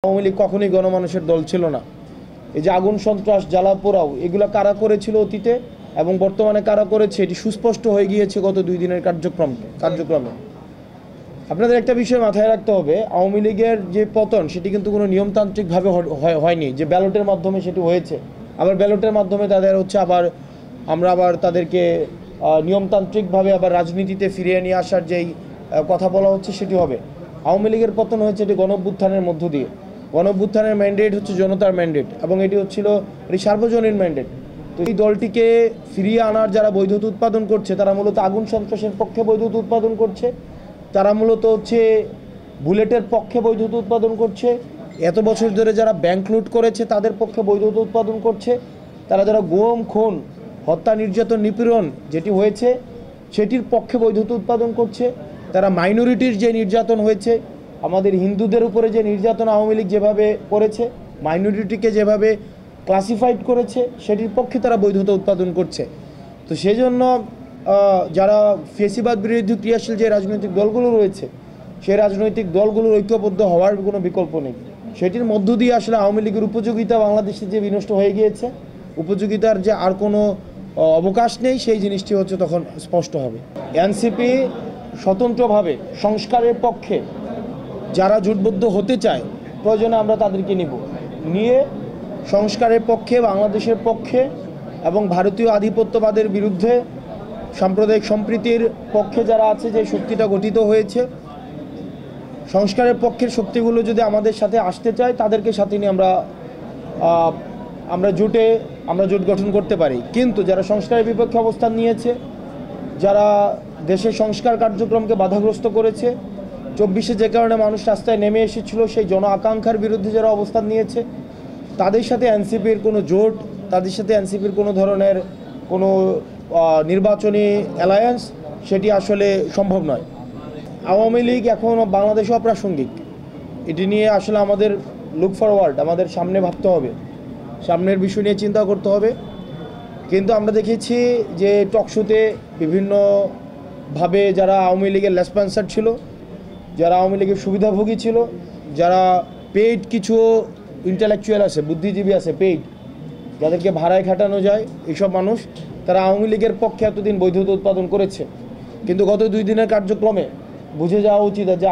আওয়ামী লীগ কখনোই গণমানুষের দল ছিল না। এই যে আগুন সন্ত্রাস জ্বালা পোড়াও এগুলো কারা করেছিল অতীতে এবং বর্তমানে কারা করেছে এটি সুস্পষ্ট হয়ে গিয়েছে গত 2 দিনের কার্যক্রমে। আপনাদের একটা বিষয় মাথায় রাখতে হবে, আওয়ামী লীগের যে পতন সেটি কিন্তু কোনো নিয়মতান্ত্রিকভাবে হয়নি, যে ব্যালটের মাধ্যমে সেটি হয়েছে। আবার ব্যালটের মাধ্যমে তাদের আমরা আবার তাদেরকে নিয়মতান্ত্রিকভাবে আবার রাজনীতিতে ফিরিয়ে নিয়ে আসার যেই কথা বলা হচ্ছে সেটি হবে। আওয়ামী লীগের পতন হয়েছে এটি গণঅভ্যুত্থানের মধ্য দিয়ে। গণঅভ্যুত্থানের ম্যান্ডেট হচ্ছে জনতার ম্যান্ডেট এবং এটি হচ্ছিল এটি সার্বজনীন ম্যান্ডেট। তো এই দলটিকে ফিরিয়ে আনার যারা বৈধতা উৎপাদন করছে তারা মূলত আগুন সন্ত্রাসের পক্ষে বৈধতা উৎপাদন করছে, তারা মূলত হচ্ছে বুলেটের পক্ষে বৈধতা উৎপাদন করছে, এত বছর ধরে যারা ব্যাংক লুট করেছে তাদের পক্ষে বৈধতা উৎপাদন করছে, তারা যারা গুম খুন হত্যা নির্যাতন নিপীড়ন যেটি হয়েছে সেটির পক্ষে বৈধতা উৎপাদন করছে, তারা মাইনরিটির যে নির্যাতন হয়েছে, আমাদের হিন্দুদের উপরে যে নির্যাতন আওয়ামী লীগ যেভাবে করেছে, মাইনরিটিকে যেভাবে ক্লাসিফাইড করেছে সেটির পক্ষে তারা বৈধতা উৎপাদন করছে। তো সেই জন্য যারা ফেসিবাদ বিরোধী ক্রিয়াশীল যে রাজনৈতিক দলগুলো রয়েছে সেই রাজনৈতিক দলগুলোর ঐক্যবদ্ধ হওয়ার কোনো বিকল্প নেই। সেটির মধ্য দিয়ে আসলে আওয়ামী লীগের উপযোগিতা বাংলাদেশে যে বিনষ্ট হয়ে গিয়েছে, উপযোগিতার যে আর কোনো অবকাশ নেই, সেই জিনিসটি হচ্ছে তখন স্পষ্ট হবে। এনসিপি স্বতন্ত্রভাবে সংস্কারের পক্ষে যারা জোটবদ্ধ হতে চায় প্রয়োজনে আমরা তাদেরকে নিয়ে সংস্কারের পক্ষে, বাংলাদেশের পক্ষে এবং ভারতীয় আধিপত্যবাদের বিরুদ্ধে সাম্প্রদায়িক সম্প্রীতির পক্ষে যারা আছে, যে শক্তিটা গঠিত হয়েছে, সংস্কারের পক্ষের শক্তিগুলো যদি আমাদের সাথে আসতে চায় তাদেরকে সাথে নিয়ে আমরা জোট গঠন করতে পারি। কিন্তু যারা সংস্কারের বিপক্ষে অবস্থান নিয়েছে, যারা দেশের সংস্কার কার্যক্রমকে বাধাগ্রস্ত করেছে, 24-এ যে কারণে মানুষ রাস্তায় নেমে এসেছিল সেই জন আকাঙ্ক্ষার বিরুদ্ধে যারা অবস্থান নিয়েছে, তাদের সাথে এনসিপির কোনো জোট, তাদের সাথে এনসিপির কোনো ধরনের কোনো নির্বাচনী অ্যালায়েন্স সেটি আসলে সম্ভব নয়। আওয়ামী লীগ এখন বাংলাদেশে অপ্রাসঙ্গিক, এটি নিয়ে আসলে আমাদের লুক ফরওয়ার্ড, আমাদের সামনে ভাবতে হবে, সামনের বিষয় নিয়ে চিন্তা করতে হবে। কিন্তু আমরা দেখেছি যে টকশোতে বিভিন্নভাবে যারা আওয়ামী লীগের লেসপন্সার ছিল, যারা আওয়ামী লীগের সুবিধাভোগী ছিল, যারা পেইড কিছু ইন্টেলেকচুয়াল আছে, বুদ্ধিজীবী আছে পেইড, যাদেরকে ভাড়ায় খাটানো যায়, এইসব মানুষ তারা আওয়ামী লীগের পক্ষে এতদিন বৈধতা উৎপাদন করেছে। কিন্তু গত 2 দিনের কার্যক্রমে বুঝে যাওয়া উচিত যে